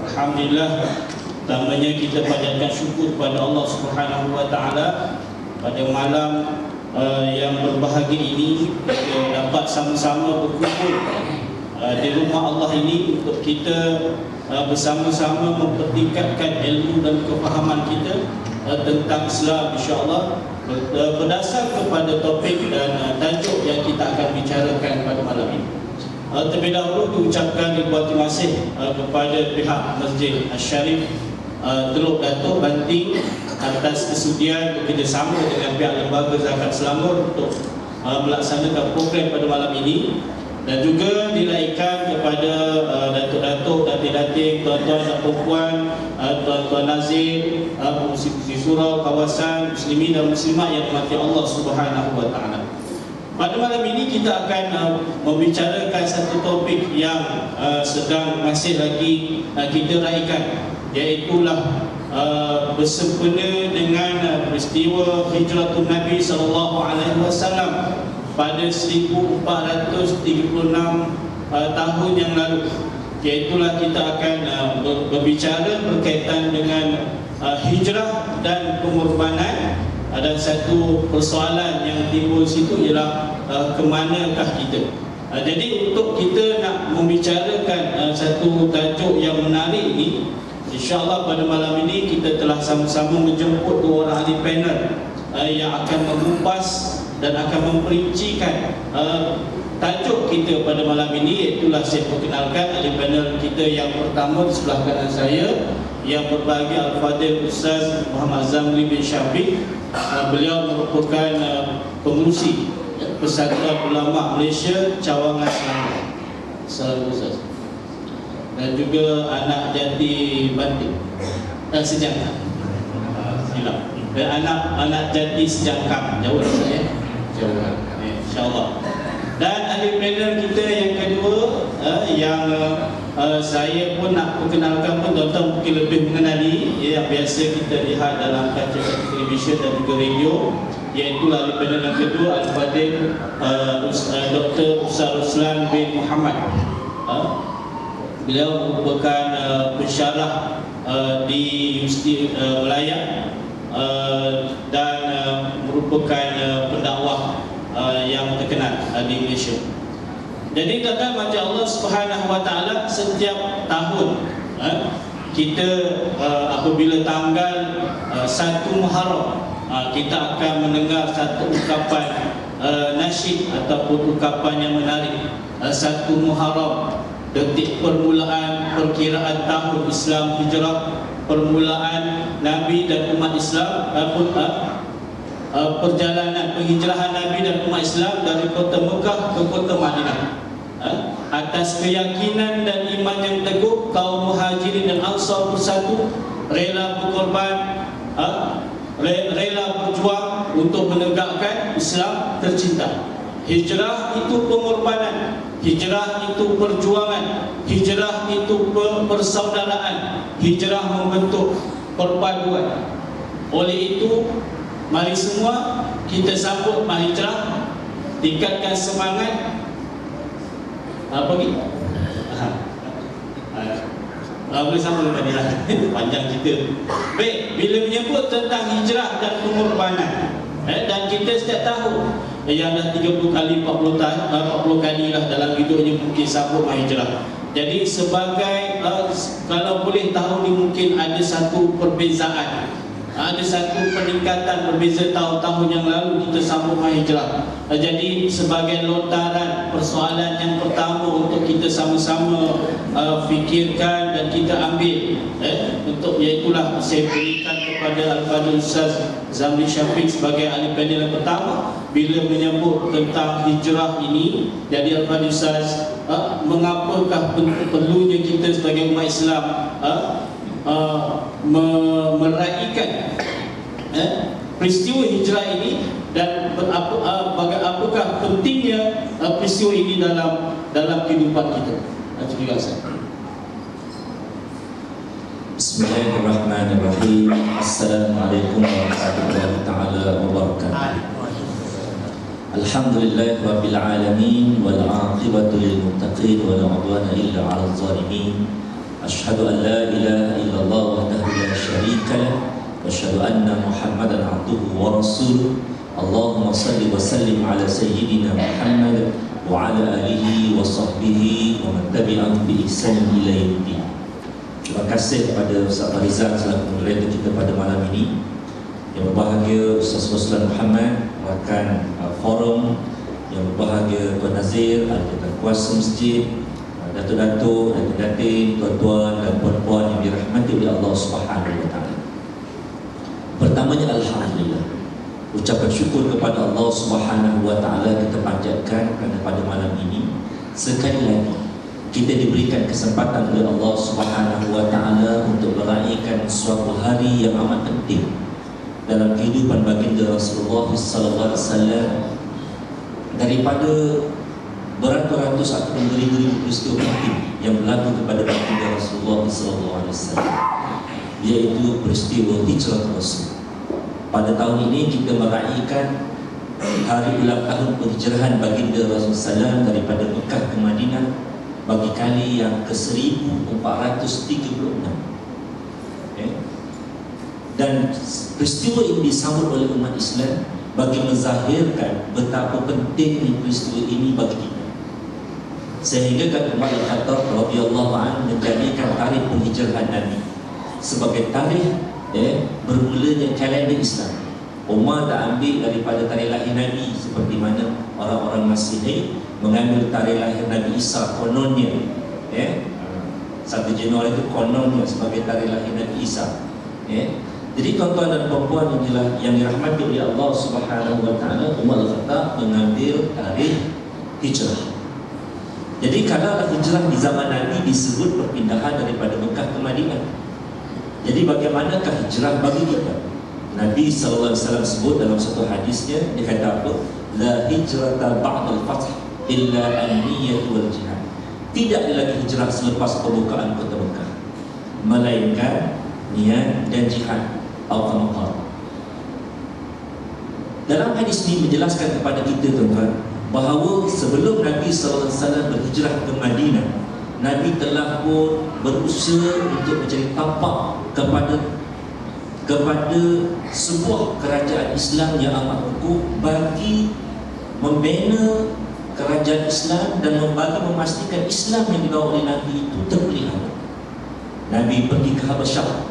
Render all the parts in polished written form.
Alhamdulillah, pertamanya kita panjatkan syukur kepada Allah Subhanahu wa taala pada malam yang berbahagia ini, kita dapat sama-sama berkumpul di rumah Allah ini untuk kita bersama-sama mempertingkatkan ilmu dan kefahaman kita tentang Islam, insya-Allah, berdasar kepada topik dan tajuk yang kita akan bicarakan pada malam ini. Terlebih dahulu diucapkan ribuan terima kasih kepada pihak Masjid Asy-Syarif Teluk Datuk Banting atas kesudian bekerjasama dengan pihak Lembaga Zakat Selangor untuk melaksanakan program pada malam ini, dan juga dilaikan kepada datuk-datuk, datin-datin, tuan-tuan dan puan, tuan-tuan nazir, pengurusi surau kawasan muslimin dan muslimat yang dirahmati Allah Subhanahu wa taala. Pada malam ini kita akan membicarakan satu topik yang sedang masih lagi kita raikan, iaitulah bersempena dengan peristiwa hijratun Nabi SAW pada 1436 tahun yang lalu. Iaitulah kita akan berbicara berkaitan dengan hijrah dan pengorbanan. Dan satu persoalan yang timbul situ ialah kemanakah kita. Jadi untuk kita nak membicarakan satu tajuk yang menarik ini, insya-Allah pada malam ini kita telah sama-sama menjemput dua orang ahli panel yang akan mengupas dan akan memperincikan tajuk kita pada malam ini. Itulah saya perkenalkan ahli panel kita yang pertama di sebelah kanan saya, yang berbahagia Al-Fadhil Ustaz Muhammad Zamri bin Syafiq. Beliau merupakan pengurusi Persatuan Ulama Malaysia Cawangan Selangor. Assalamualaikum Ustaz. Dan juga anak jati Banting Sejangkang. Silap. Dan anak jati Sejangkang. Jauh dah saya. Jauh. InsyaAllah. Dan ahli panel kita yang kedua, yang saya pun nak perkenalkan pun tuan-tuan mungkin lebih mengenali, yang biasa kita lihat dalam kaca televisyen dan juga radio, iaitu ahli panel yang kedua Al-Fadhil Dr. Ustaz Ruslan bin Muhammad. Beliau merupakan pensyarah di Universiti Melayu dan merupakan pendakwah yang terkenal di Malaysia. Jadi kata macam Allah Subhanahu wa taala, setiap tahun kita apabila tanggal 1 Muharram kita akan mendengar satu ucapan nasyid ataupun ucapan yang menarik. 1 Muharram, detik permulaan perkiraan tahun Islam hijrah, permulaan Nabi dan umat Islam, perjalanan penghijrahan Nabi dan umat Islam dari kota Mekah ke kota Madinah. Atas keyakinan dan iman yang teguh, kaum Muhajirin dan Ansar bersatu, rela berkorban, rela berjuang untuk menegakkan Islam tercinta. Hijrah itu pengorbanan, hijrah itu perjuangan, hijrah itu persaudaraan, hijrah membentuk perpaduan. Oleh itu, mari semua kita sambut hijrah, tingkatkan semangat. Apa lagi? Boleh sambung tadi lah. Panjang kita. Baik, bila menyebut tentang hijrah dan pengorbanan, dan kita setiap tahun yang dah 30 kali 40 kali lah dalam hidupnya mungkin sambut hijrah. Jadi sebagai kalau boleh tahun ni mungkin ada satu perbezaan, ada satu peningkatan berbeza tahun-tahun yang lalu kita sambung hijrah. Jadi sebagai lontaran persoalan yang pertama untuk kita sama-sama fikirkan dan kita ambil untuk, iaitulah saya berikan kepada Al-Fadhil Ustaz Zamri Syafiq sebagai ahli panel yang pertama bila menyebut tentang hijrah ini. Jadi Al-Fadhil Ustaz, mengapakah perlunya kita sebagai umat Islam meraihkan peristiwa hijrah ini, dan apakah pentingnya peristiwa ini dalam kehidupan kita. Terima kasih. Bismillahirrahmanirrahim. Assalamualaikum warahmatullahi taala wabarakatuh. Alhamdulillahi rabbil alamin wal aqibatu lil muttaqin wa la udwana illa 'alal zalimin. Asyhadu an la ilaha illallah wahdahu la syarika lah, wa asyhadu anna Muhammadan abduhu wa rasuluh. Allahumma salli wa sallim ala sayyidina Muhammad wa ala alihi wa sahbihi wa man tabi'ahum bi ihsan ila yaumil. Terima kasih kepada Ustaz Farizal selaku moderator kita pada malam ini. Yang berbahagia Ustaz Ruslan Muhammad, rakan forum. Yang berbahagia Tuan Nazir, ahli kuasa masjid, datuk-datuk, datuk-datin, tuan-tuan dan puan-puan yang dirahmati oleh Allah Subhanahu wa taala. Pertamanya alhamdulillah. Ucapan syukur kepada Allah Subhanahu wa taala kita panjatkan kerana pada malam ini sekali lagi kita diberikan kesempatan oleh Allah Subhanahu wa taala untuk meraihkan suatu hari yang amat penting dalam kehidupan baginda Rasulullah sallallahu alaihi wasallam. Daripada beratus-ratus atau beribu-ribu peristiwa penting yang berlaku kepada baginda Rasulullah SAW, iaitu peristiwa hijrah Rasul. Pada tahun ini kita meraihkan hari ulang tahun penghijrahan baginda Rasulullah SAW daripada Mekah ke Madinah bagi kali yang ke-1436. Dan peristiwa ini disambut oleh umat Islam bagi menzahirkan betapa pentingnya peristiwa ini bagi kita. Sehingga kata Umar Al-Khattab radhiyallahu anhu menjadikan tarikh penghijrahan Nabi sebagai tarikh bermulanya kalender Islam. Umar tak ambil daripada tarikh lahir Nabi seperti mana orang-orang Masihi mengambil tarikh lahir Nabi Isa kononnya, 1 Januari itu kononnya sebagai tarikh lahir Nabi Isa. Jadi tuan-tuan dan puan-puan yang dirahmati oleh Allah Subhanahu wa taala, Umar Al-Khattab mengambil tarikh hijrah. Jadi kalau hijrah di zaman Nabi disebut perpindahan daripada Mekah ke Madinah. Jadi bagaimanakah hijrah bagi kita? Nabi sallallahu alaihi wasallam sebut dalam satu hadisnya, dia kata apa? La hijrata ba'dal fath illa an-niyyah wal jihad. Tidak ada lagi hijrah selepas pembukaan kota Mekah, melainkan niat dan jihad. Dalam hadis ini menjelaskan kepada kita tuan-tuan bahawa sebelum Nabi SAW berhijrah ke Madinah, Nabi telah pun berusaha untuk mencari tapak kepada sebuah kerajaan Islam yang amat kukuh bagi membina kerajaan Islam dan memastikan Islam yang dibawa oleh Nabi itu terpelihara. Nabi pergi ke Habasyah,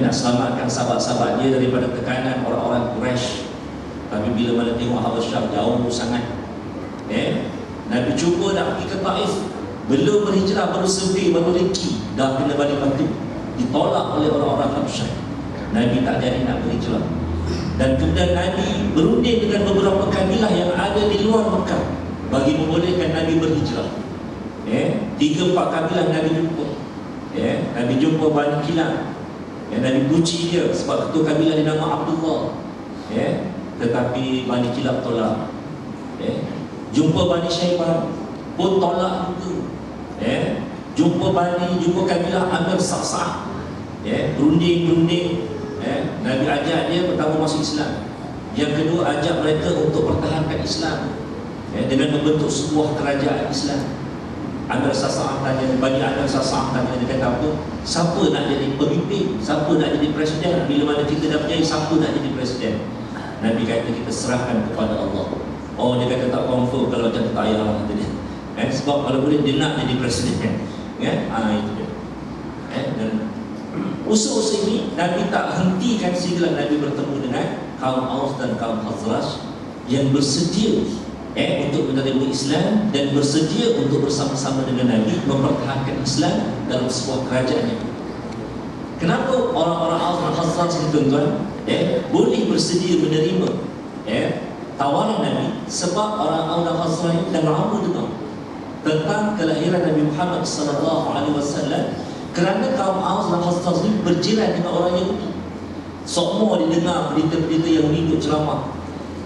nak selamatkan sahabat-sahabat dia daripada tekanan orang-orang Quraisy. Tapi bila mana tengok Habasyah jauh sangat, Nabi cuba nak pergi ke Taif. Belum berhijrah, baru survey, baru reki, dah kena balik batu, ditolak oleh orang-orang Habasyah. Nabi tak jadi nak berhijrah. Dan kemudian Nabi berunding dengan beberapa kabilah yang ada di luar Mekah bagi membolehkan Nabi berhijrah. 3-4 kabilah Nabi jumpa. Nabi jumpa Bani Kilab, Nabi puji dia sebab ketua kabilah dia nama Abdullah, tetapi Bani Kilab tolak. Jumpa Bani Syaibah pun tolak juga. Jumpa kabilah Amir Sa'sa'ah, berunding. Nabi ajak dia pertama masuk Islam, yang kedua ajak mereka untuk pertahankan Islam dengan membentuk sebuah kerajaan Islam. Amir Sa'sa'ah tanya, Bani Amir Sa'sa'ah tanya, dia kata apa? Siapa nak jadi pemimpin? Siapa nak jadi presiden? Bila mana kita dah percaya siapa nak jadi presiden? Nabi kata kita serahkan kepada Allah. Oh, dia kata tak confirm kalau macam tu tak payah kata dia. Sebab kalau boleh dia nak jadi presiden. Itu dia. Dan usaha-usaha ini Nabi tak hentikan sehingga Nabi bertemu dengan kaum Aus dan kaum Khazraj yang bersedia untuk menerima Islam dan bersedia untuk bersama-sama dengan Nabi mempertahankan Islam dalam sebuah kerajaan. Kenapa orang-orang Aus dan Khazraj ini tuan-tuan boleh bersedia menerima tawaran Nabi? Sebab orang Aus dan Khazraj ini dah lama dengar tentang kelahiran Nabi Muhammad sallallahu alaihi wasallam, kerana kaum Aus dan Khazraj ini berjiran dengan orang Yahudi. Semua didengar berita-berita Yahudi untuk ceramah.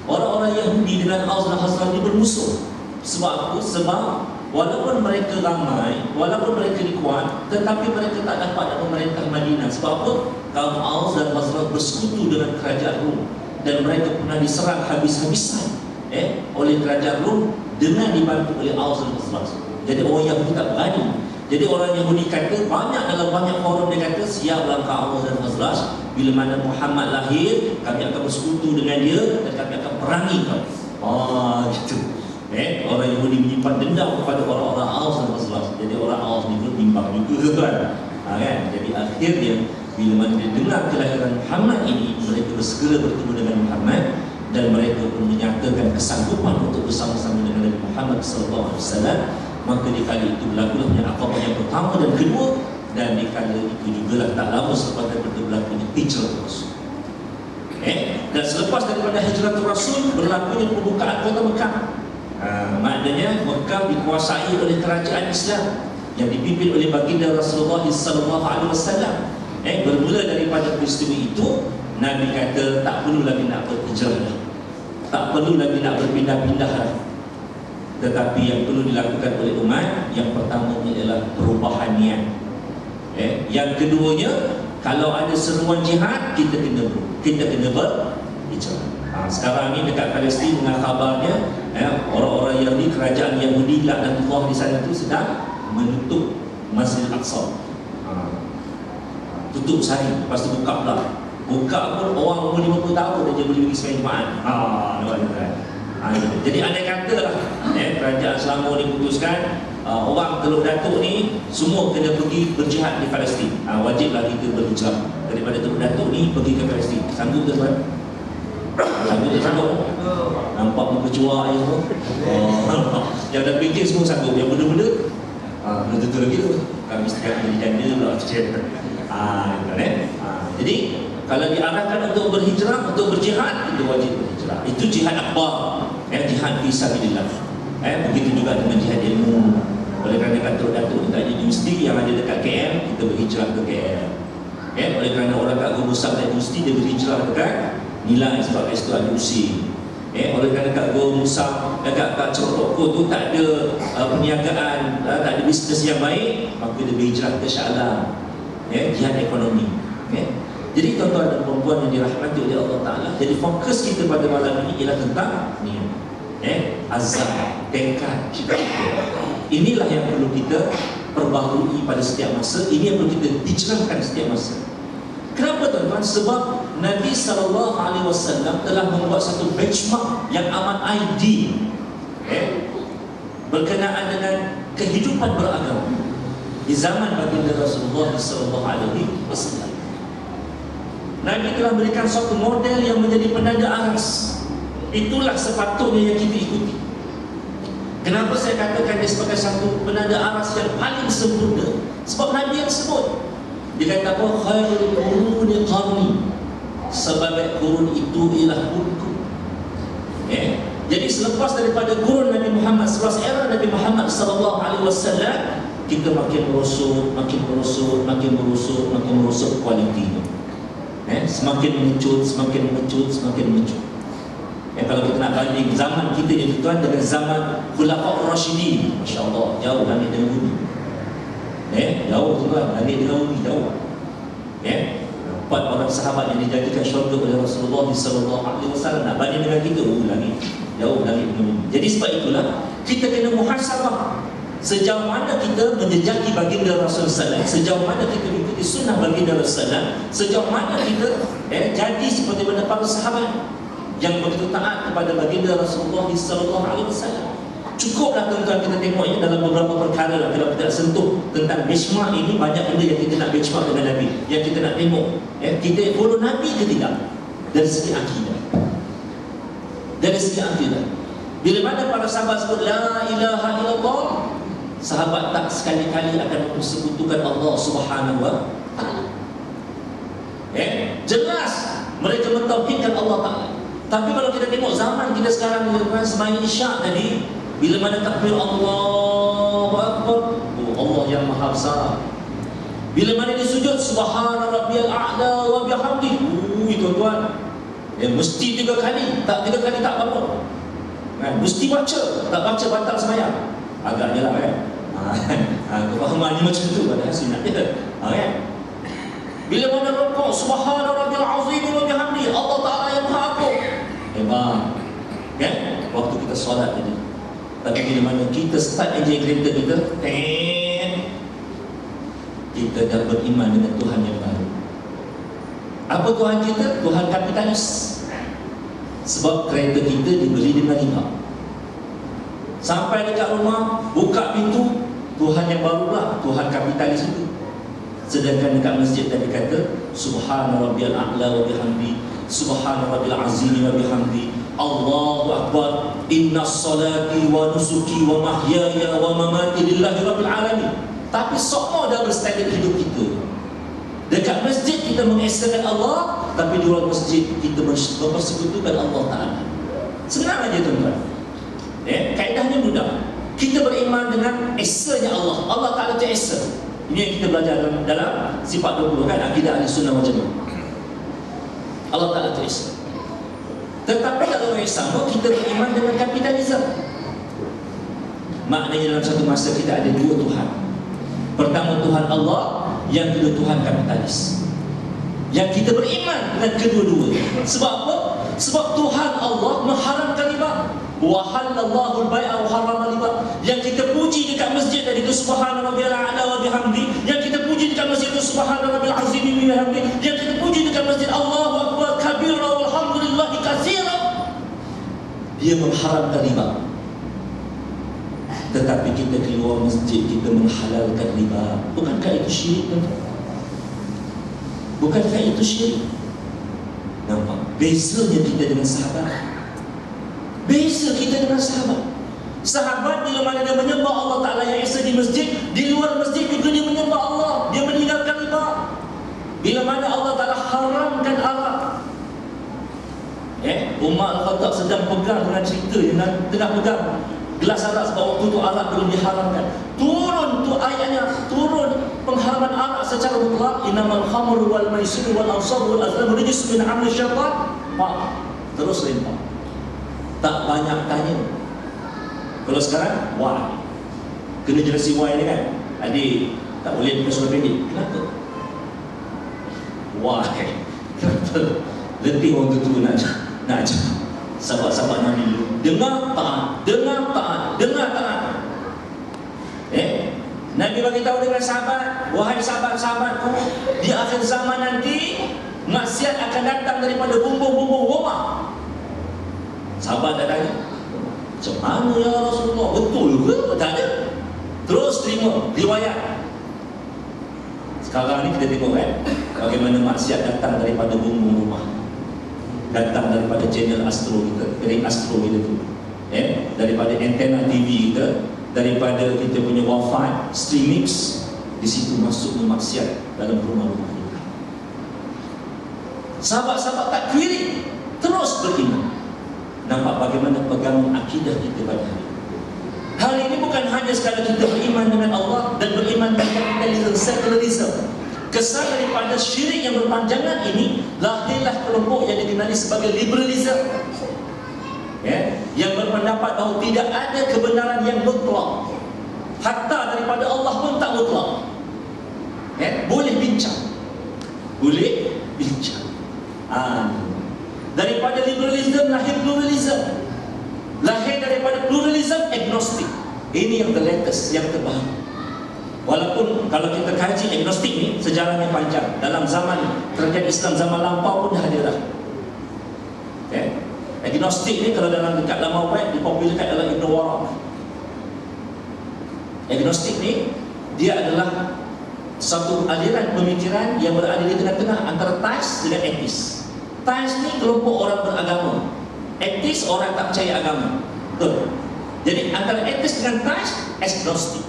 Orang-orang Yahudi dengan Aus dan Khazraj ini bermusuh. Sebab apa? Sebab walaupun mereka ramai, walaupun mereka kuat, tetapi mereka tak dapat nak memerintah Madinah. Sebab apa? Kaum Aus dan Khazraj bersekutu dengan kerajaan Rom dan mereka pernah diserang habis-habisan oleh kerajaan Rom dengan dibantu oleh Aus dan Khazraj. Jadi orang Yahudi tak berani. Jadi orang Yahudi kata, dalam banyak forum dia kata, siaplah Ka'bah dan Khazraj, bila mana Muhammad lahir, kami akan bersekutu dengan dia dan kami akan perangi kau. Gitu. Orang Yahudi menyimpan dendam kepada orang-orang Aus dan Khazraj. Jadi orang Aus ni pun timbang juga kan. Kan? Jadi akhirnya bila mana dia dengar kelahiran Muhammad ini, mereka bersegera bertemu dengan Muhammad dan mereka pun menyatakan kesanggupan untuk bersama-sama dengan Nabi Muhammad SAW. Maka di kali itu berlakulah Aqabah yang pertama dan kedua, dan di kali itu jugalah tak lama selepas daripada berlakunya hijrah Rasul. Dan selepas daripada hijrah Rasul berlakunya pembukaan kota Mekah. Maknanya Mekah dikuasai oleh kerajaan Islam yang dipimpin oleh baginda Rasulullah SAW. Bermula daripada peristiwa itu, Nabi kata tak perlu lagi nak berhijrah, tak perlu lagi nak berpindah-pindah. Tetapi yang perlu dilakukan oleh umat, yang pertamanya ialah perubahan niat. Yang keduanya, kalau ada seruan jihad, kita kena berhijrah. Sekarang ni dekat Palestin dengan kabarnya, orang-orang Yahudi, kerajaan Yahudi laknatullah di sana tu sedang menutup Masjid Al-Aqsa. Tutup sehari, lepas tu buka pula. Buka pun orang umur 50 tahun dia boleh pergi sembahyang Jumaat. Jadi andai kata lah kerajaan Selangor ni putuskan orang Teluk Datuk ni semua kena pergi berjihad di Palestin, wajiblah kita berhijrah daripada Teluk Datuk ni pergi ke Palestin. Sanggup ke tuan? Sanggup. Nampak muka cuak je semua. Yang dah fikir semua sanggup. Yang benda-benda belum tentu lagi tu. Kami setiap menjadi janda pula. Jadi kalau diarahkan untuk berhijrah, untuk berjihad, itu wajib berhijrah. Itu jihad akbar, jihad fi sabilillah. Begitu juga dengan jihad ilmu. Oleh kerana dekat Teluk Datuk tak ada universiti yang ada dekat KL, kita berhijrah ke KL. Oleh kerana orang kat Guru Besar tak ada universiti, dia berhijrah dekat Nilai sebab kat situ ada USI. Oleh kerana kat Guru Besar, dekat Ceruk Toko tu tak ada perniagaan, tak ada bisnes yang baik, maka dia berhijrah ke Shah Alam. Jihad ekonomi. Jadi tuan-tuan dan perempuan yang dirahmati oleh Allah Ta'ala, jadi fokus kita pada malam ini ialah tentang azam, tekad kita. Inilah yang perlu kita perbaharui pada setiap masa. Ini yang perlu kita hijrahkan setiap masa. Kenapa tuan-tuan? Sebab Nabi SAW telah membuat satu benchmark yang amat ideal berkenaan dengan kehidupan beragama di zaman baginda Rasulullah SAW. Nabi telah memberikan suatu model yang menjadi penanda aras. Itulah sepatutnya yang kita ikuti. Kenapa saya katakan dia sebagai satu penanda aras yang paling sempurna? Sebab Nabi yang sebut, dia kata apa? Khairul quruni qarni. Sebagai kurun itu ialah kurunku. Jadi selepas daripada kurun Nabi Muhammad, selepas era Nabi Muhammad SAW, kita makin merosot kualitinya. Semakin mengecut. Kalau kita nak banding zaman kita ni tuan dengan zaman Khulafaur Rasyidin, masya-Allah, jauh langit dengan bumi. Jauh tuan, langit dengan bumi jauh. 4 orang sahabat yang dijadikan syurga oleh Rasulullah SAW, nak banding dengan kita, langit jauh langit dengan bumi. Jadi sebab itulah kita kena muhasabah sejauh mana kita menjejaki baginda Rasulullah SAW, sejauh mana kita mengikuti sunnah baginda Rasulullah SAW, sejauh mana kita jadi seperti mana para sahabat yang begitu taat kepada baginda Rasulullah SAW. Cukuplah tuan-tuan kita tengoknya dalam beberapa perkara lah. Kalau kita sentuh tentang benchmark ini, banyak benda yang kita nak benchmark dengan Nabi, yang kita nak tengok kita follow Nabi ke tidak dari segi akidah. Dari segi akidah, bila mana para sahabat sebut la ilaha illallah, sahabat tak sekali-kali akan mempersekutukan Allah Subhanahu wa Ta'ala. Jelas mereka mentauhidkan Allah Ta'ala. Tapi kalau kita tengok zaman kita sekarang, sembahyang isyak tadi, bila mana takbir Allahu Akbar, Allah yang Maha Besar. Bila mana dia sujud, Subhana Rabbiyal A'la wa bihamdihi, tuan-tuan, mesti 3 kali, tak 3 kali tak bangun. Mesti baca, tak baca batal sembahyang. Agaknya lah kefahamannya macam tu pada sunat dia. Bila mana rukuk, Subhana Rabbiyal Azim wa bihamdihi, Allah Ta'ala yang Maha Agung. Hebat. Waktu kita solat tadi. Tapi bila mana kita start enjin kereta kita, kita dah beriman dengan Tuhan yang baru. Apa Tuhan kita? Tuhan kapitalis. Sebab kereta kita dibeli dengan riba. Sampai dekat rumah, buka pintu, Tuhan yang baru pula, Tuhan kapitalis itu. Sedangkan dekat masjid tadi kata, Subhana rabbiyal a'la wa bihamdi, Subhana rabbil azim wa bihamdi, Allahu akbar, inna salati wa nusuki wa mahyaya wa mamati lillahi rabbil alamin. Tapi semua dah berstandard hidup kita. Dekat masjid kita mengesahkan Allah, tapi di luar masjid kita mempersekutukan Allah Ta'ala. Senang aja tuan-tuan. Kaedahnya mudah. Kita beriman dengan esanya Allah. Allah Ta'ala itu esa. Ini yang kita belajar dalam sifat 20 kan, akidah ahli sunnah wal jamaah. Allah Ta'ala itu esa. Tetapi kalau yang sama, kita beriman dengan kapitalisme. Maknanya dalam satu masa kita ada dua Tuhan. Pertama Tuhan Allah, yang kedua Tuhan kapitalis. Yang kita beriman dengan kedua-dua. Sebab apa? Sebab Tuhan Allah mengharamkan riba. Wa halallahu al-bai'a wa harrama riba. Yang kita puji dekat masjid tadi itu subhana rabbiyal a'la wa bihamdi. Yang kita puji dekat masjid itu subhana rabbil azim wa bihamdi. Yang kita puji dekat masjid Allahu akbar kabira walhamdulillahi katsira. Dia mengharamkan riba. Tetapi kita keluar masjid, kita menghalalkan riba. Bukankah itu syirik? Bukankah itu syirik? Nampak? Bezanya kita dengan sahabat. Beza kita dengan sahabat. Sahabat bila mana dia menyembah Allah Ta'ala yang esa di masjid, di luar masjid juga dia menyembah Allah. Dia meninggalkan riba. Bila mana Allah Ta'ala haramkan arak, Umar Al-Khattab sedang pegang dengan cerita, tengah pegang gelas arak sebab waktu tu arak belum diharamkan. Turun tu ayatnya, turun pengharaman arak secara mutlak. Innamal khamru wal maisir wal ansab wal azlam rijsun min amali syaitan. Pak, terus lempar. Tak banyak tanya. Kalau sekarang, why? Kena jelasi why ni kan? Adik, tak boleh pakai surat pendek. Kenapa? Why? Kenapa? Letih orang tu nak cakap. Sahabat-sahabat Nabi dulu, dengar taat, dengar taat, dengar taat. Nabi bagi tahu dengan sahabat, wahai sahabat-sahabatku, di akhir zaman nanti maksiat akan datang daripada bumbung-bumbung rumah. Sahabat dah tanya, macam mana ya Rasulullah? Betul ke? Tak ada. Terus terima riwayat. Sekarang ni kita tengok kan, bagaimana maksiat datang daripada bumbung rumah. Datang daripada channel Astro kita, dari Astro kita tu, daripada antena TV kita, daripada kita punya wifi, streamix, di situ masuk maksiat dalam rumah-rumah kita. Sahabat-sahabat tak query, terus beriman. Nampak bagaimana pegangan akidah kita pada hari ini. Hari ini bukan hanya sekadar kita beriman dengan Allah dan beriman dengan kapitalisme, sekularisme. Kesan daripada syirik yang berpanjangan ini, lahirlah kelompok yang dikenali sebagai liberalisme, yang berpendapat bahawa tidak ada kebenaran yang mutlak. Hatta daripada Allah pun tak mutlak. Boleh bincang, boleh bincang. Daripada liberalisme lahir pluralisme. Lahir daripada pluralisme agnostik. Ini yang latest, yang terbaru. Walaupun kalau kita kaji agnostik ni sejarahnya panjang. Dalam zaman kerajaan Islam zaman lampau pun dah ada dah. Agnostik ni kalau dalam dekat laman web dipopularkan adalah Ibn Waraq. Agnostik ni dia adalah satu aliran pemikiran yang berada di tengah-tengah antara teis dengan etis. Teis ni kelompok orang beragama. Etis orang tak percaya agama. Betul. Jadi antara etis dengan teis, agnostik.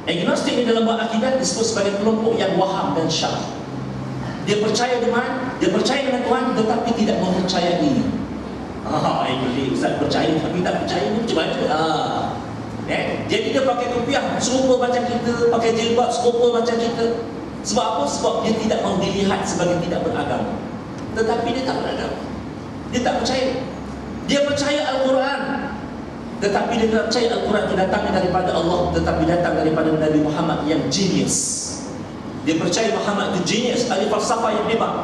Agnostik ni dalam bab akidah disebut sebagai kelompok yang waham dan syak. Dia percaya dengan Tuhan tetapi tidak mempercayai. Ini Ustaz percaya tapi tak percaya ni macam mana? Jadi dia pakai kopiah serupa macam kita, pakai jilbab serupa macam kita. Sebab apa? Sebab dia tidak mahu dilihat sebagai tidak beragama. Tetapi dia tak beragama. Dia tak percaya. Dia percaya Al-Quran, tetapi dia tak percaya Al-Quran itu datang daripada Allah, tetapi datang daripada Nabi Muhammad yang genius. Dia percaya Muhammad itu genius, ahli falsafah yang hebat.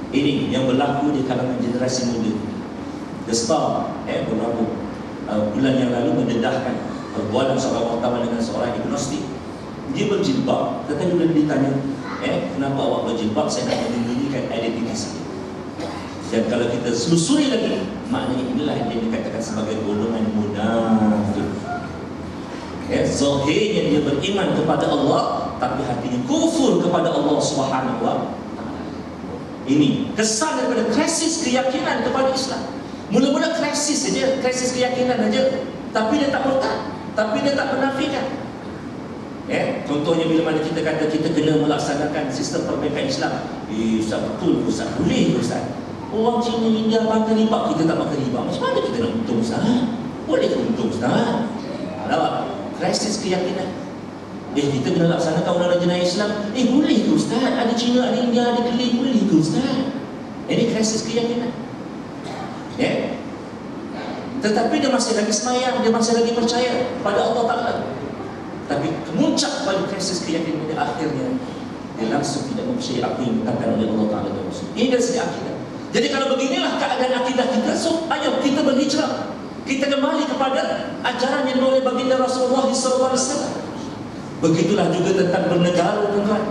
Ini yang berlaku di kalangan generasi muda. The Star beberapa bulan yang lalu mendedahkan berbual seorang wartawan dengan seorang agnostik. Dia berjilbab, tetapi bila ditanya, kenapa awak berjilbab? Saya nak menyembunyikan identiti saya. Dan kalau kita selusuri lagi, maknanya inilah yang dikatakan sebagai golongan munafik. Zahirnya dia beriman kepada Allah, tapi hatinya kufur kepada Allah Subhanahu wa Ta'ala. Ini kesan daripada krisis keyakinan kepada Islam. Mula-mula krisis saja, krisis keyakinan saja, tapi dia tak murtad, tapi dia tak menafikan. Contohnya bila mana kita kata kita kena melaksanakan sistem perbaikan Islam. Ustaz, betul Ustaz, boleh Ustaz. Orang Cina, India makan riba, kita tak makan riba. Macam mana kita nak untung Ustaz? Boleh ke untung Ustaz? Nampak? Krisis keyakinan. Kita kena laksanakan undang-undang jenayah Islam. Boleh ke Ustaz? Ada Cina, ada India, ada Keling, boleh ke Ustaz? Ini krisis keyakinan. Tetapi dia masih lagi semayang, dia masih lagi percaya pada Allah Ta'ala. Tapi kemuncak pada krisis keyakinan dia akhirnya dia langsung tidak mempercayai apa yang dikatakan oleh Allah Ta'ala dan Rasul. Ini dari segi akidah. Jadi kalau beginilah keadaan akidah kita, so ayo kita berhijrah. Kita kembali kepada ajaran yang oleh baginda Rasulullah SAW. Begitulah juga tentang bernegara, tuan-tuan.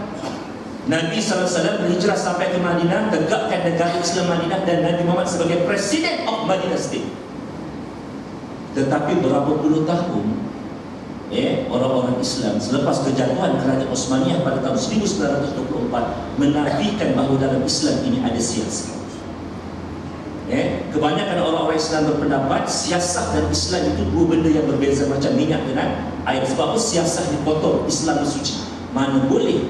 Nabi SAW berhijrah sampai ke Madinah, tegakkan negara Islam Madinah, dan Nabi Muhammad sebagai Presiden of Madinah State. Tetapi berapa puluh tahun orang-orang Islam selepas kejatuhan kerajaan Osmaniyah pada tahun 1924 menafikan bahawa dalam Islam ini ada siasat. Kebanyakan orang-orang Islam berpendapat siasat dan Islam itu dua benda yang berbeza, macam minyak dengan air. Sebab apa? Siasat dipotong, Islam suci. Mana boleh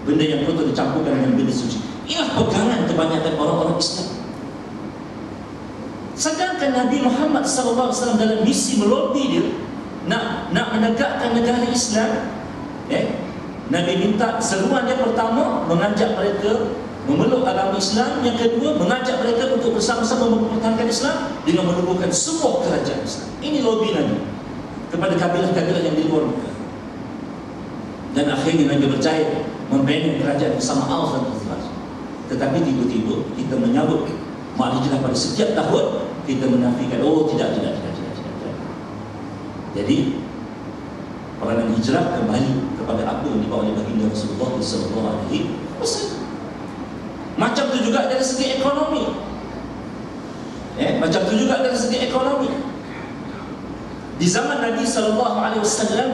benda yang kotor dicampurkan dengan benda suci. Inilah pegangan kebanyakan orang-orang Islam. Sedangkan Nabi Muhammad SAW dalam misi melobi dia nak menegakkan negara Islam, Nabi minta seruan dia pertama mengajak mereka memeluk agama Islam, yang kedua mengajak mereka untuk bersama-sama mempertahankan Islam dengan menubuhkan semua kerajaan Islam. Ini lobi Nabi kepada kabilah-kabilah yang di luar Mekah. Dan akhirnya Nabi berjaya membina kerajaan bersama Aus dan Khazraj. Tetapi tiba-tiba kita menyambut Mak Hijrah pada setiap tahun kita menafikan, tidak. Jadi peranan hijrah kembali kepada apa yang dibawa oleh baginda Rasulullah SAW. Macam tu juga dari segi ekonomi. Macam tu juga dari segi ekonomi. Di zaman Nabi SAW,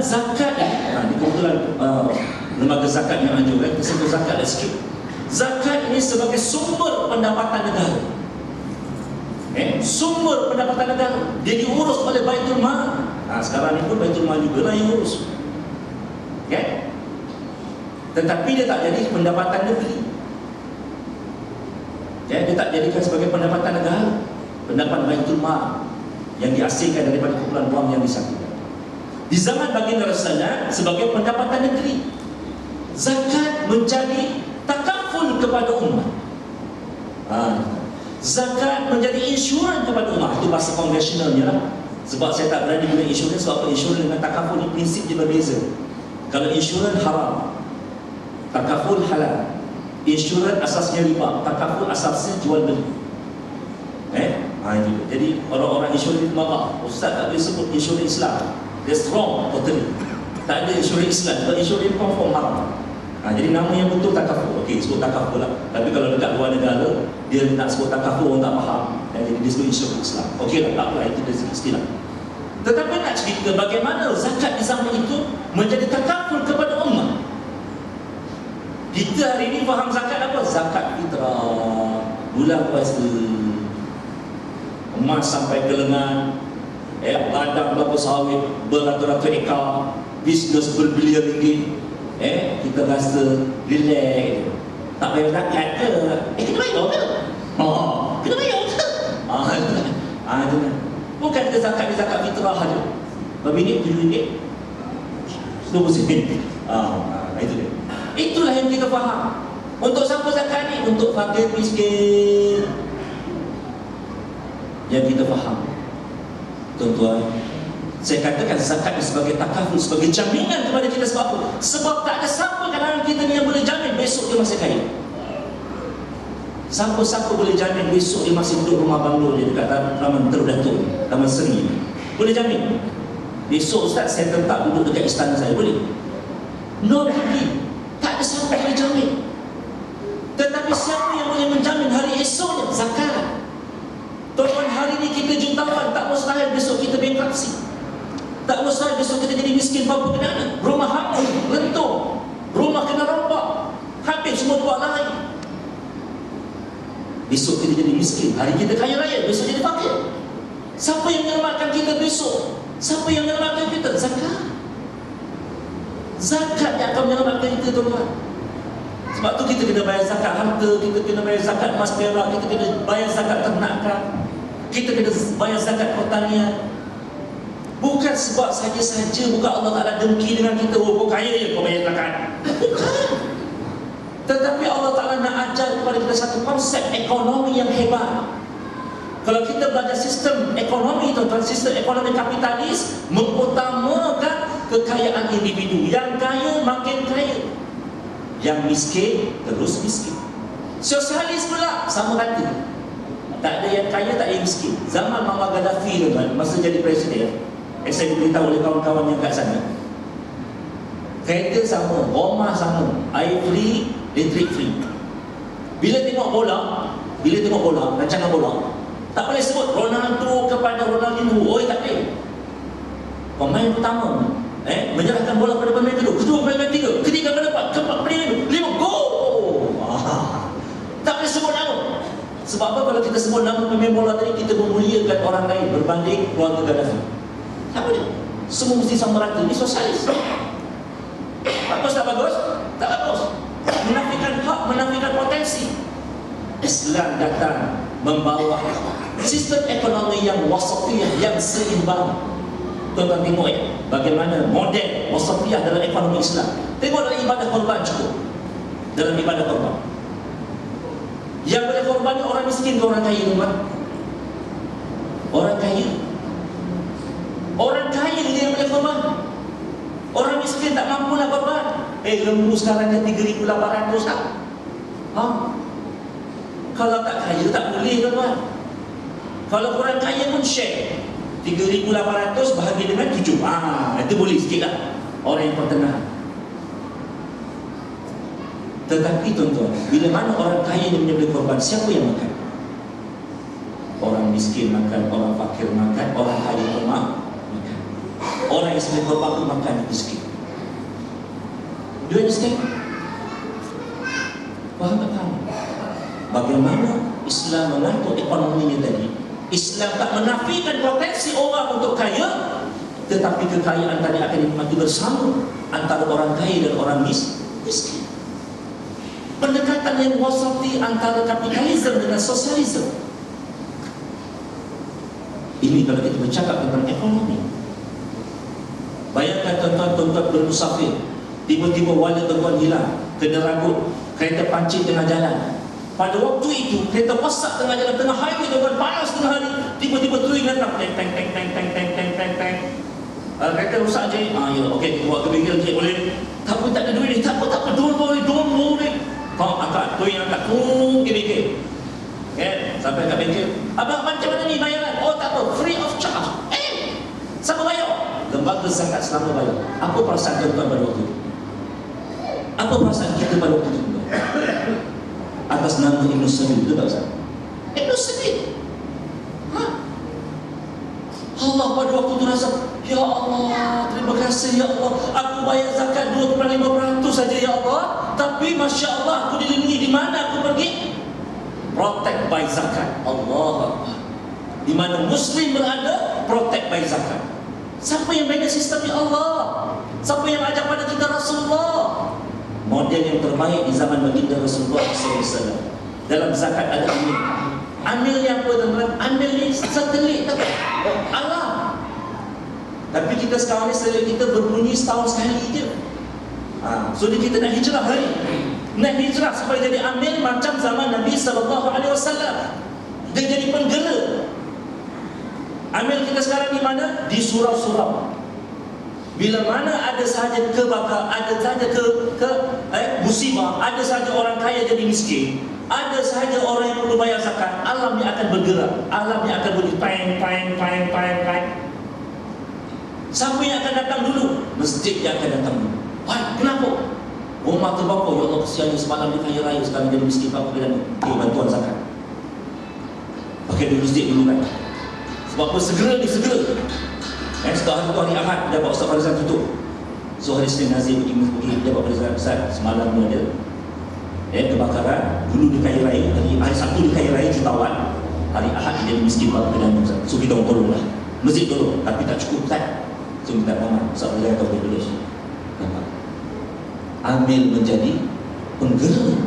zakat ini kebetulan lembaga zakat yang anjur, kita sebut zakat sikit. Zakat ini sebagai sumber pendapatan negara. Sumber pendapatan negara. Dia diurus oleh Baitul Mal. Sekarang ni pun Baitul Mal juga lah yang urus. Tetapi dia tak jadi pendapatan negeri. Dia tak jadikan sebagai pendapatan negara. Pendapatan Baitul Mal yang dihasilkan daripada kumpulan wang yang disatukan. Di zaman baginda Rasulullah sebagai pendapatan negeri. Zakat menjadi takaful kepada umat. Zakat menjadi insurans kepada umat. Itu bahasa konvensionalnya lah. Sebab saya tak berani guna insurans. Sebab insurans dengan takaful ni prinsip dia berbeza. Kalau insurans haram, takaful halal. Insurans asasnya riba, takaful asasnya jual beli. Jadi orang-orang insurans itu marah, Ustaz tak boleh sebut insurans Islam. That's wrong, totally. Tak ada insurans Islam, sebab insurans confirm haram. Jadi nama yang betul takaful. Okey, sebut takaful lah. Tapi kalau dekat luar negara, dia nak sebut takaful, orang tak faham. Jadi dia sebut insurans Islam. Okey lah, tak apalah, itu dari segi istilah. Tetapi nak cerita bagaimana zakat di zaman itu menjadi takaful kepada umat. Kita hari ini faham zakat apa? Zakat fitrah, bulan puasa, emas sampai ke lengan, ladang berapa sawit, beratus-ratus ekar, bisnes berbilion ringgit. Kita rasa relax, tak bayar zakat ke? Kita bayar ke? Kita bayar ke? Bukan ke zakat ni zakat fitrah saja. Berapa ringgit? RM7, RM20. Itu dia. Itulah yang kita faham. Untuk siapa zakat ni? Untuk fakir miskin. Yang kita faham, tuan-tuan, saya katakan zakat ni sebagai takaful, sebagai jaminan kepada kita. Sebab apa? Sebab tak ada siapa kalangan kita ni yang boleh jamin besok dia masih kaya. Siapa-siapa boleh jamin besok dia masih duduk rumah banglo dia dekat Taman Terdatuk, Taman Seri? Boleh jamin? besok Ustaz saya tetap duduk dekat istana saya, boleh? No pergi. Tak ada siapa boleh jamin. Tetapi siapa yang boleh menjamin hari esoknya? Zakat. Tuan-tuan, hari ini kita jutawan, tak mustahil besok kita bankruptsi. Tak mustahil besok kita jadi miskin bapa kedana. Rumah hangus, rentung, rumah kena rompak, habis semua buat lain. Besok kita jadi miskin, hari kita kaya raya, besok jadi fakir. Siapa yang menyelamatkan kita besok? Siapa yang menyelamatkan kita? Zakat. Zakat yang akan menyelamatkan kita, tuan-tuan. Sebab tu kita kena bayar zakat harta, kita kena bayar zakat emas perak, kita kena bayar zakat ternakan, kita kena bayar zakat pertanian. Bukan sebab saja-saja, bukan Allah Ta'ala dengki dengan kita, oh kau kaya je kau bayar zakat. Bukan. Tetapi Allah Ta'ala nak ajar kepada kita satu konsep ekonomi yang hebat. Kalau kita belajar sistem ekonomi, tuan-tuan, sistem ekonomi kapitalis mengutamakan kekayaan individu. Yang kaya makin kaya, yang miskin terus miskin. Sosialis pula sama rata. Tak ada yang kaya, tak ada yang miskin. Zaman Muammar Gaddafi, tuan-tuan, masa jadi presiden, saya diberitahu oleh kawan-kawan yang kat sana, kereta sama, rumah sama, air free, listrik free. Bila tengok bola, rancangan bola, tak boleh sebut Ronaldo kepada Ronaldinho. Oh, tak boleh. Pemain pertama menyerahkan bola pada pemain kedua, pemain ketiga, ketiga pada keempat, pemain lima, gol. Tak boleh sebut nama. Sebab apa? Kalau kita sebut nama pemain bola tadi, kita memuliakan orang lain berbanding keluarga Gaddafi. Tak boleh. Semua mesti sama rata. Ini sosialis. Bagus tak bagus? Tak bagus. Menafikan hak, menafikan potensi. Islam datang membawa sistem ekonomi yang wasatiyah, yang seimbang. Tuan-tuan tengok bagaimana model wasatiyah dalam ekonomi Islam. Tengok dalam ibadah korban cukup. Dalam ibadah korban, yang boleh korban ni orang miskin ke orang kaya, tuan-tuan? Orang kaya. Orang kaya dia yang boleh korban. Orang miskin tak mampu nak korban. Lembu sekarang dah 3,800 tak? Kalau tak kaya tak boleh, tuan-tuan. Kalau orang kaya pun share 3,800 bahagi dengan 7. Itu boleh sikit lah. Orang yang pertengahan. Tetapi tuan-tuan, bila mana orang kaya yang boleh korban, siapa yang makan? Orang miskin makan, orang fakir makan, orang kaya pun makan. Orang yang boleh korban pun makan miskin. Do you understand? Faham tak faham? Bagaimana Islam mengatur ekonominya tadi? Islam tak menafikan potensi orang untuk kaya, tetapi kekayaan tadi akan dinikmati bersama antara orang kaya dan orang miskin. Pendekatan yang wasati antara kapitalisme dengan sosialisme. Ini kalau kita bercakap tentang ekonomi. Bayangkan tuan-tuan bermusafir, tiba-tiba wallet tuan-tuan hilang, kena ragut, kereta pancit tengah jalan. Pada waktu itu kereta masak tengah jalan, tengah highway, tuan-tuan, panas tengah hari, tiba-tiba tuing datang, teng. Kereta rosak je. Ya, okey, buat ke bengkel je, boleh. Tak ada duit ni, tak apa, don't worry. Kau angkat, tuing angkat, ke bengkel. Sampai kat bengkel, abang macam mana ni bayaran? Oh tak apa, free of charge. Siapa bayar? Lembaga zakat selama bayar. Apa perasaan tuan-tuan pada waktu itu? Apa perasaan kita pada waktu itu? Atas nama Ibn Sabil, betul tak Ustaz? Ibn Sabil. Allah pada waktu itu rasa, ya Allah, terima kasih ya Allah, aku bayar zakat 2,5% saja ya Allah, tapi Masya Allah aku dilindungi. Di mana aku pergi? Protect by zakat. Allah Akbar. Di mana Muslim berada, protect by zakat. Siapa yang bina sistemnya? Allah. Siapa yang ajar pada kita? Rasulullah. Model yang terbaik di zaman baginda Rasulullah SAW. Dalam zakat ada amil. Amil yang apa, teman-teman? Amil ni satelit tak? Allah. Tapi kita sekarang ni satelit kita berbunyi setahun sekali je. So kita nak hijrah hari. Nak hijrah supaya jadi amil macam zaman Nabi SAW. Dia jadi penggela. Amil kita sekarang di mana? Di surau-surau. Bila mana ada sahaja kebakar, ada sahaja musibah, ada sahaja orang kaya jadi miskin, ada sahaja orang yang perlu bayar zakat, alamnya akan bergerak, alamnya akan bunyi pang. Siapa yang akan datang dulu? Masjid yang akan datang dulu. Wah, kenapa? Rumah terbakar, ya Allah kesiannya semalam di kaya raya, sekarang jadi miskin apa dan bantuan zakat. Pakai duit masjid dulu kan. Sebab apa? Segera. Setelah itu hari Ahad, dapat Ustaz Farizal tutup. So hari Senin Nazir pergi dapat Farizal besar. Semalam ni ada kebakaran. Dulu di kaya raya, hari Sabtu di kaya raya jutawan. Hari Ahad dia jadi miskin apa dan so kita tolong lah. Masjid tolong, tapi tak cukup Ustaz. So minta Muhammad Ustaz Farizal tahu dia boleh. Nampak? Amil menjadi penggerak,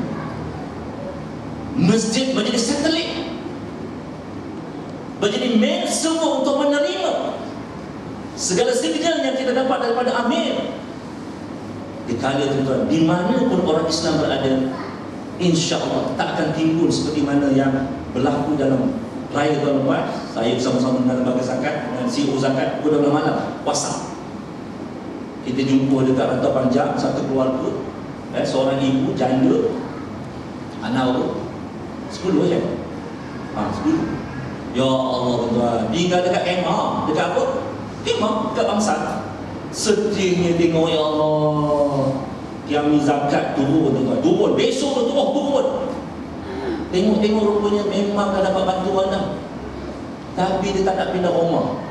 masjid menjadi satelit, menjadi main semua untuk menerima segala signal yang kita dapat daripada Amir. Di kala tuan-tuan, di mana pun orang Islam berada, insya-Allah tak akan timbul seperti mana yang berlaku dalam raya tahun lepas. Saya bersama-sama dengan lembaga zakat, dengan CEO zakat, pukul 12 malam WhatsApp. Kita jumpa dekat Rantau Panjang, satu keluarga, seorang ibu janda, anak 10 je. 10. Ya Allah tuan, tinggal dekat kemah, dekat apa? Kemah, dekat Bangsal. Sedihnya tengok, ya Allah. Kami zakat turun tuan, turun. Besok turun. Tengok rupanya memang dah dapat bantuan dah. Tapi dia tak nak pindah rumah.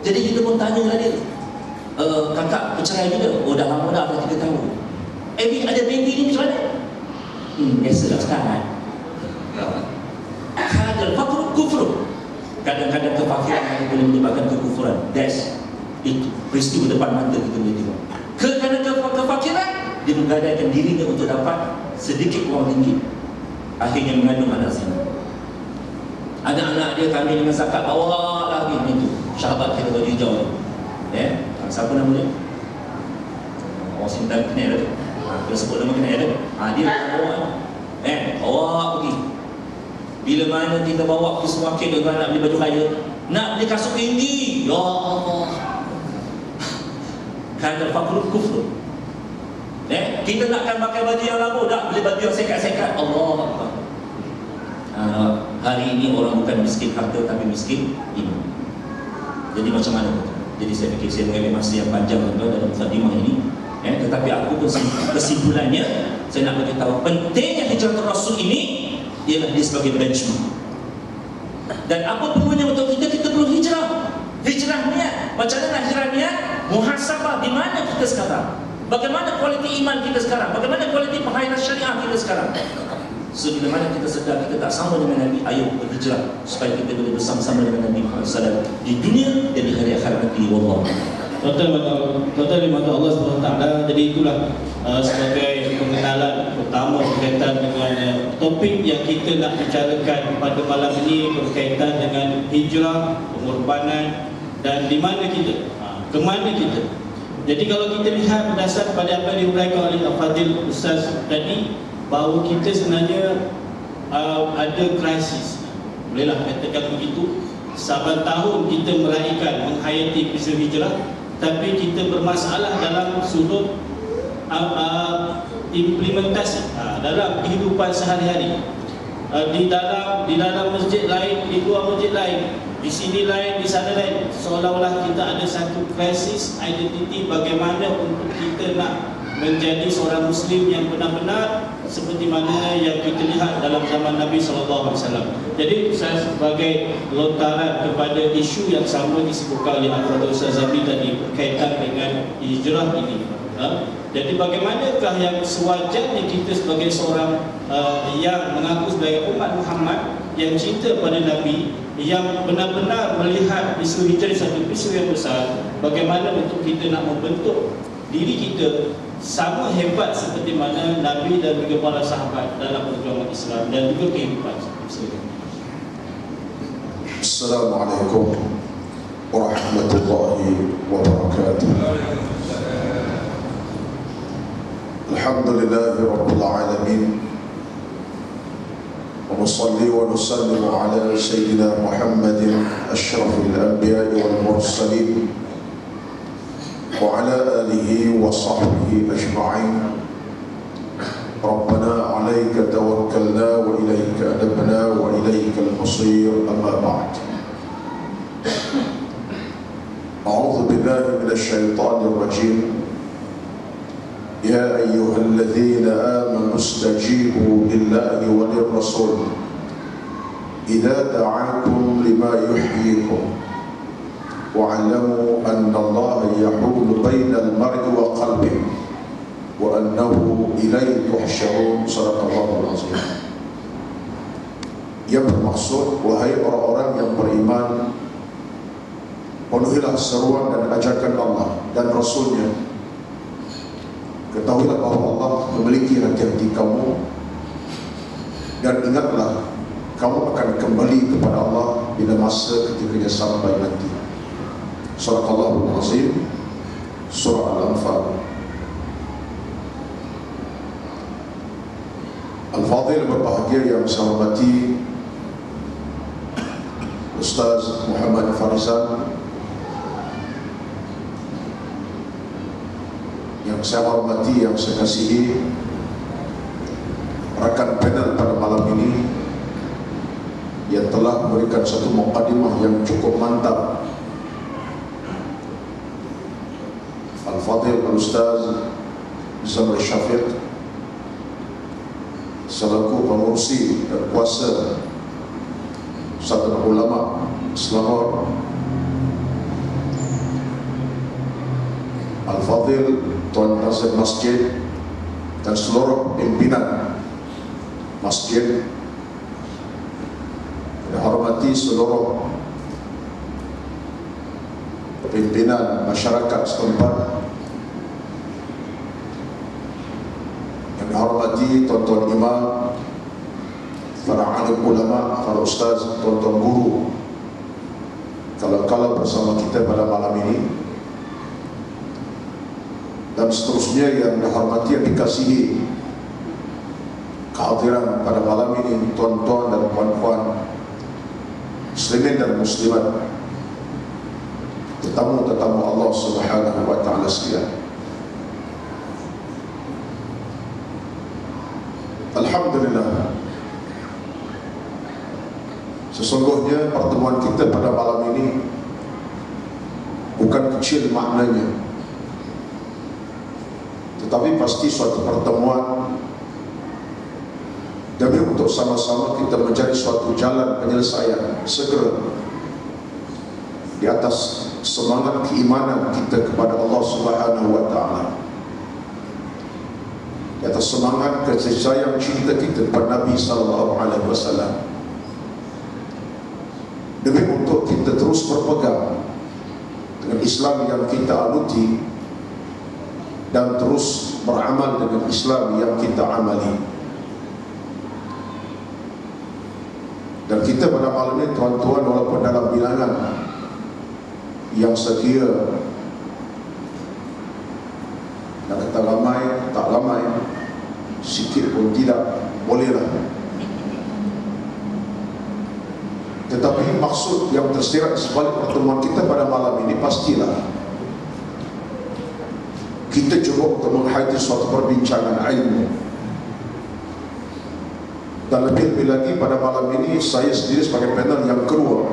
Jadi kita pun tanya dengan dia, kakak bercerai juga? Oh dah lama dah 3 tahun. Ada baby ni macam mana? Biasalah sekarang. Kadang fakir kufur. Kadang-kadang kefakiran boleh menyebabkan kekufuran. Itu peristiwa depan mata kita boleh tengok. Kerana kefakiran, dia menggadaikan dirinya untuk dapat sedikit wang ringgit. Akhirnya mengandung anak zina. Anak-anak dia kami dengan zakat bawa lagi itu. Sahabat kita bagi hijau. Siapa nama dia? Orang Sintan kenal dia. Dia sebut nama kenal dia. Dia bawa. Bawa pergi. Bila mana kita bawa pergi supermarket dengan nak beli baju kaya, nak beli kasut tinggi. Ya Allah. Kadang fakrul kufur. Kita nakkan pakai baju yang lama, tak beli baju yang sekat-sekat. Allah. Hari ini orang bukan miskin harta tapi miskin iman. Jadi macam mana? Jadi saya fikir saya mengambil masa yang panjang dalam mukadimah ini. Tetapi aku pun kesimpulannya saya nak beritahu pentingnya hijrah Rasul ini ialah dia sebagai benchmark. Dan apa perlunya untuk kita perlu hijrah. Hijrah niat. Macam mana hijrah niat? Muhasabah di mana kita sekarang? Bagaimana kualiti iman kita sekarang? Bagaimana kualiti penghayatan syariah kita sekarang? So bila mana kita sedar kita tak sama dengan Nabi, ayo berhijrah supaya kita boleh bersama-sama dengan Nabi Muhammad SAW di dunia dan di hari akhirat nanti. Wallah. Total di mata Allah SWT. Jadi itulah sebagai pengenalan pertama berkaitan dengan topik yang kita nak bicarakan pada malam ini berkaitan dengan hijrah, pengorbanan dan di mana kita, ke mana kita. Jadi kalau kita lihat berdasar pada apa yang diuraikan oleh Al-Fadhil Ustaz tadi, bahawa kita sebenarnya ada krisis, bolehlah katakan begitu. Saban tahun kita meraihkan, menghayati peristiwa hijrah, tapi kita bermasalah dalam sudut implementasi dalam kehidupan sehari-hari. Di dalam masjid lain, di luar masjid lain, di sini lain, di sana lain. Seolah-olah kita ada satu krisis identiti bagaimana untuk kita nak menjadi seorang Muslim yang benar-benar seperti mana yang kita lihat dalam zaman Nabi SAW. Jadi saya sebagai lontaran kepada isu yang sama disebutkan oleh Al-Fadhil Ustaz Zamri tadi berkaitan dengan hijrah ini. Jadi bagaimanakah yang sewajarnya kita sebagai seorang yang mengaku sebagai umat Muhammad yang cinta pada Nabi, yang benar-benar melihat isu hijrah satu isu yang besar, bagaimana untuk kita nak membentuk diri kita sama hebat seperti mana Nabi dan juga para sahabat dalam perjuangan Islam dan juga kehidupan. Assalamualaikum warahmatullahi wabarakatuh. Alhamdulillahi rabbil alamin. Wa nusalli wa nusallimu ala sayyidina Muhammadin asyrafil anbiya'i wal mursalin wa ala alihi wa sahbihi ajma'in. Rabbana 'alaika tawakkalna wa ilaika anabna wa ilaikal masir. Amma ba'd. بالله من الشيطان الرجيم. يا أيها الذين آمنوا استجيبوا لله وللرسول إذا دعاكم لما يحييكم واعلموا أن الله يحول بين المرء وقلبه وأنه إليه تحشرون. صدق الله العظيم. Yang bermaksud, wahai orang-orang yang beriman, penuhilah seruan dan ajakan Allah dan Rasulnya. Ketahuilah bahawa Allah memiliki hati-hati kamu, dan ingatlah kamu akan kembali kepada Allah bila masa ketikanya sampai nanti. Sadaqallahul Azim. Surah Al-Anfal. Al-Fadhil berbahagia yang saya hormati Ustaz Muhammad Farizan, yang saya hormati, yang saya kasihi rakan panel pada malam ini yang telah memberikan satu mukadimah yang cukup mantap. Al-Fadhil Al-Ustaz Zamri Syafiq selaku pengurusi dan kuasa Persatuan Ulama Selangor, Al-Fadhil Tuan Nazir Masjid dan seluruh pimpinan masjid, dan hormati seluruh pimpinan masyarakat setempat, yang dihormati tuan-tuan imam, para alim ulama, para ustaz, tuan-tuan guru, kalau bersama kita pada malam ini, dan seterusnya yang dihormati, yang dikasihi kehadiran pada malam ini, tuan-tuan dan puan-puan muslimin dan muslimat, tetamu-tetamu Allah Subhanahu wa taala sekalian. Alhamdulillah, sesungguhnya pertemuan kita pada malam ini bukan kecil maknanya, tetapi pasti suatu pertemuan demi untuk sama-sama kita mencari suatu jalan penyelesaian segera di atas semangat keimanan kita kepada Allah Subhanahu wa taala, di atas semangat kasih sayang cinta kita kepada Nabi sallallahu alaihi wasallam, demi untuk kita terus berpegang dengan Islam yang kita anuti dan terus beramal dengan Islam yang kita amali. Dan kita pada malam ini, tuan-tuan, walaupun dalam bilangan yang sekira nak kata ramai, tak ramai, sikit pun tidak, bolehlah. Tetapi maksud yang tersirat sebalik pertemuan kita pada malam ini, pastilah kita cuba untuk menghadiri suatu perbincangan ilmu. Dan lebih-lebih lagi pada malam ini, saya sendiri sebagai panel yang kedua,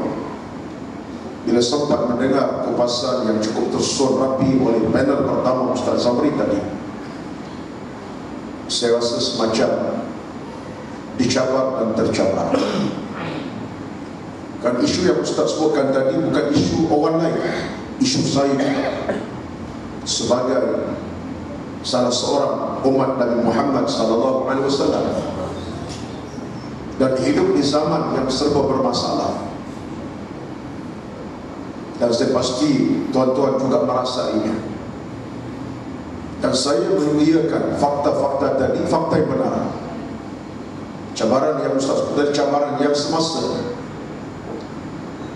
bila sempat mendengar kupasan yang cukup tersusun rapi oleh panel pertama Ustaz Zamri tadi, saya rasa semacam dicabar dan tercabar. Kan isu yang Ustaz sebutkan tadi bukan isu orang lain, isu saya sebagai salah seorang umat Nabi Muhammad sallallahu alaihi wasallam, dan hidup di zaman yang serba bermasalah. Dan saya pasti tuan-tuan juga merasainya. Dan saya mengiyakan fakta-fakta tadi, fakta yang benar. Cabaran yang Ustaz dari cabaran yang semasa.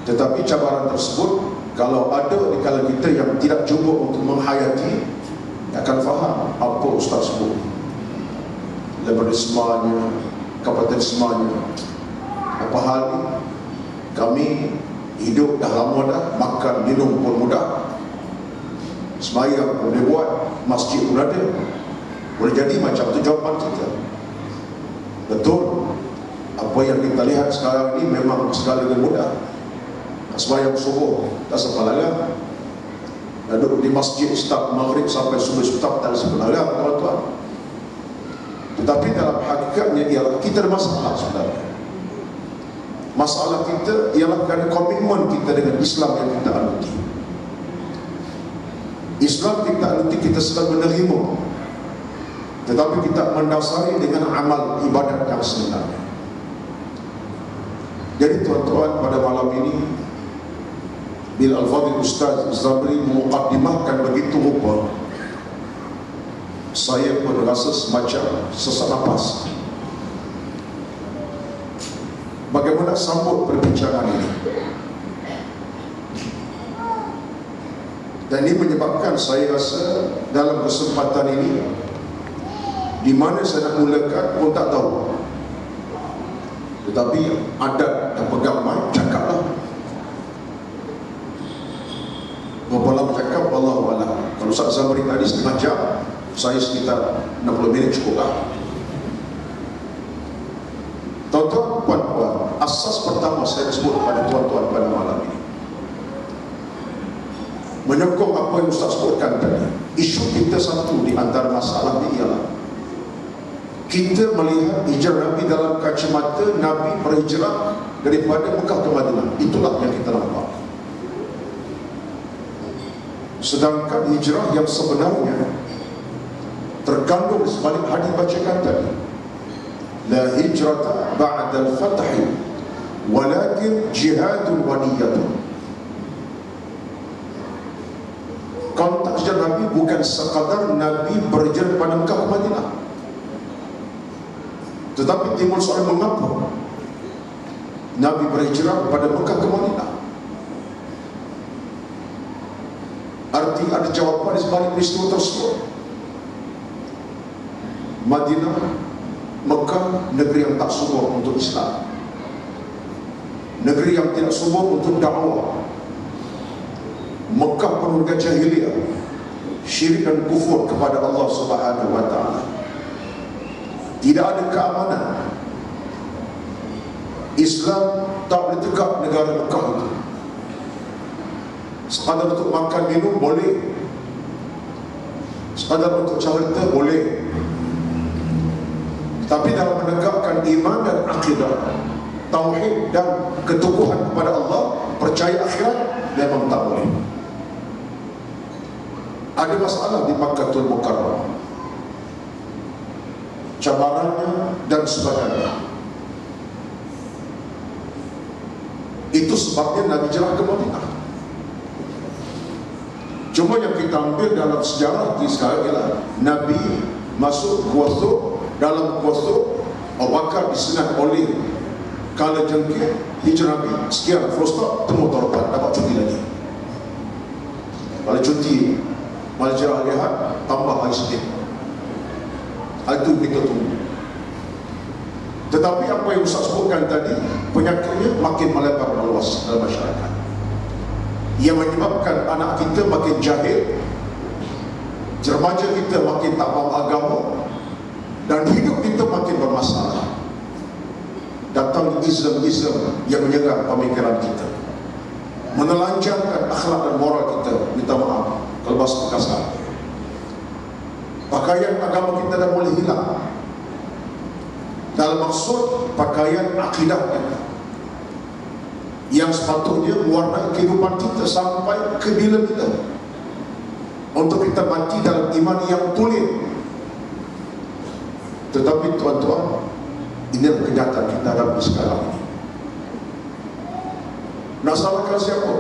Tetapi cabaran tersebut, kalau ada di kalangan kita yang tidak cuba untuk menghayati, akan faham apa Ustaz sebut. Liberalismenya, kapitalismenya, apa hal ini? Kami hidup dah lama dah, makan minum pun mudah, sembahyang pun boleh buat, masjid pun ada, boleh jadi macam tu jawapan kita. Betul, apa yang kita lihat sekarang ini memang segalanya mudah. Sembahyang subuh tak sempat lagi, duduk di masjid start maghrib sampai subuh start tak sebenarnya tuan-tuan. Tetapi dalam hakikatnya ialah kita ada masalah sebenarnya. Masalah kita ialah kerana komitmen kita dengan Islam yang kita anuti. Islam kita anuti, kita sedang menerima, tetapi kita mendasari dengan amal ibadat yang sebenarnya. Jadi tuan-tuan, pada malam ini bila Al-Fadhil Ustaz Zabri memuqaddimahkan begitu rupa, saya pun rasa semacam sesak nafas. Bagaimana sambut perbincangan ini? Dan ini menyebabkan saya rasa dalam kesempatan ini, di mana saya nak mulakan pun tak tahu. Tetapi adat dan pegang mic, cakaplah. Berapa lama cakap, wallahu a'lam. Kalau Ustaz Zamri tadi setengah jam, saya sekitar 60 minit cukup lah. Tuan-tuan, puan-puan, asas pertama saya sebut kepada tuan-tuan pada malam ini, menyokong apa yang Ustaz sebutkan tadi. Isu kita satu di antara masalah ini ialah kita melihat hijrah Nabi dalam kacamata Nabi berhijrah daripada Mekah ke Madinah. Itulah yang kita nampak. Sedangkan hijrah yang sebenarnya terkandung di sebalik hadis bacakan tadi, la hijrata ba'da al-fath walakin jihadun wa niyyatun. Konteks hijrah Nabi bukan sekadar Nabi berhijrah pada Mekah ke Madinah, tetapi timbul soal mengapa Nabi berhijrah pada Mekah ke Madinah. Arti ada jawapan di sebalik peristiwa tersebut. Madinah, Mekah, negeri yang tak subur untuk Islam, negeri yang tidak subur untuk dakwah. Mekah penuh dengan jahiliyah, syirik dan kufur kepada Allah Subhanahu wa ta'ala. Tidak ada keamanan. Islam tak boleh tegak negara Mekah itu. Sekadar untuk makan minum boleh, sekadar untuk carta boleh, tapi dalam menegakkan iman dan akidah, tauhid dan keteguhan kepada Allah, percaya akhirat, memang tak boleh. Ada masalah di Makkahul Mukarramah, cabarannya dan sebagainya. Itu sebabnya Nabi hijrah ke Madinah. Cuma yang kita ambil dalam sejarah di sekarang ialah Nabi masuk Gua Thur. Dalam Gua Thur, Abu Bakar disengat oleh kala jengkit, hijrah Nabi sekian, full stop, temu toropan, dapat cuti lagi. Kalau cuti Malaysia lihat, tambah hari sedikit. Itu kita tunggu. Tetapi apa yang Ustaz sebutkan tadi, penyakitnya makin melebar meluas dalam masyarakat, yang menyebabkan anak kita makin jahil, remaja kita makin tak faham agama, dan hidup kita makin bermasalah. Datang Islam yang menyerang pemikiran kita, menelanjangkan akhlak dan moral kita. Minta maaf kalau bahasa kasar. Pakaian agama kita dah mulai hilang. Dalam maksud pakaian akidah kita, yang sepatutnya mewarnai kehidupan kita sampai ke bila kita, untuk kita mati dalam iman yang tulen. Tetapi tuan-tuan, ini adalah kenyataan kita hadapi sekarang ini. Nak salahkan siapa?